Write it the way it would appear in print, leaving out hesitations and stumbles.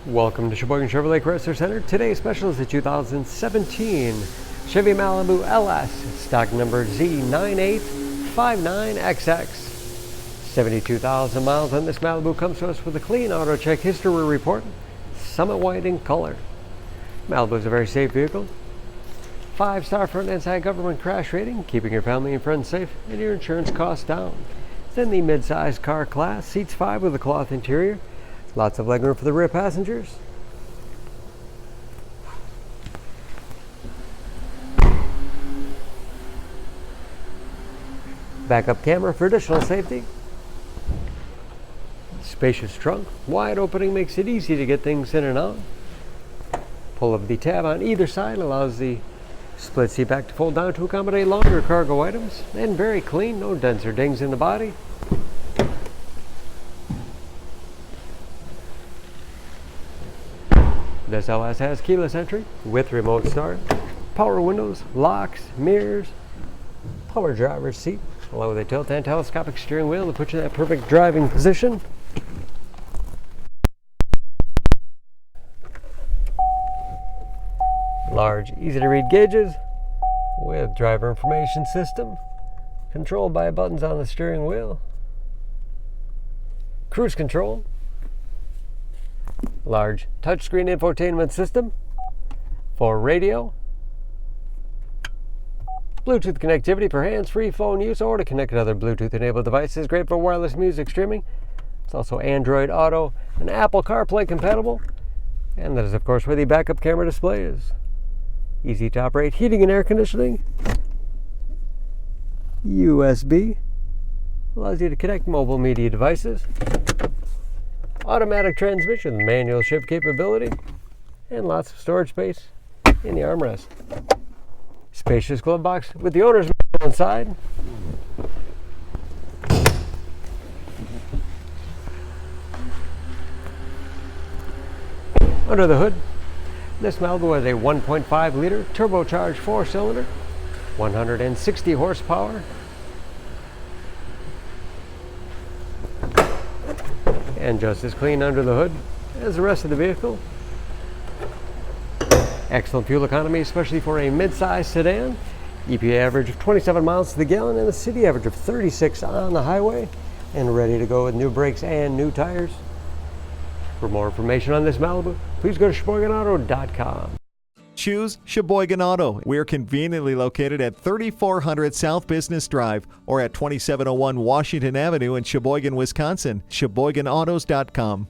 Welcome to Sheboygan Chevrolet Chrysler Center. Today's special is the 2017 Chevy Malibu LS, stock number Z9859XX. 72,000 miles on this Malibu comes to us with a clean auto check history report, summit white in color. Malibu is a very safe vehicle. 5-star front and side government crash rating, keeping your family and friends safe and your insurance costs down. It's in the mid-sized car class, seats 5 with a cloth interior. Lots of legroom for the rear passengers. Backup camera for additional safety. Spacious trunk. Wide opening makes it easy to get things in and out. Pull of the tab on either side allows the split seat back to fold down to accommodate longer cargo items. And very clean, no dents or dings in the body. This LS has keyless entry with remote start, power windows, locks, mirrors, power driver's seat, along with a tilt and telescopic steering wheel to put you in that perfect driving position. Large, easy to read gauges with driver information system, controlled by buttons on the steering wheel. Cruise control. Large touchscreen infotainment system for radio, Bluetooth connectivity for hands-free phone use or to connect to other Bluetooth-enabled devices. Great for wireless music streaming. It's also Android Auto and Apple CarPlay compatible. And that is, of course, where the backup camera display is. Easy to operate heating and air conditioning. USB allows you to connect mobile media devices. Automatic transmission, manual shift capability, and lots of storage space in the armrest. Spacious glove box with the owner's manual inside. Under the hood, this Malibu has a 1.5-liter turbocharged 4-cylinder, 160 horsepower. And just as clean under the hood as the rest of the vehicle. Excellent fuel economy, especially for a mid-size sedan. EPA average of 27 miles to the gallon and a city average of 36 on the highway. And ready to go with new brakes and new tires. For more information on this Malibu, please go to SheboyganAuto.com. Choose Sheboygan Auto. We're conveniently located at 3400 South Business Drive or at 2701 Washington Avenue in Sheboygan, Wisconsin. SheboyganAutos.com.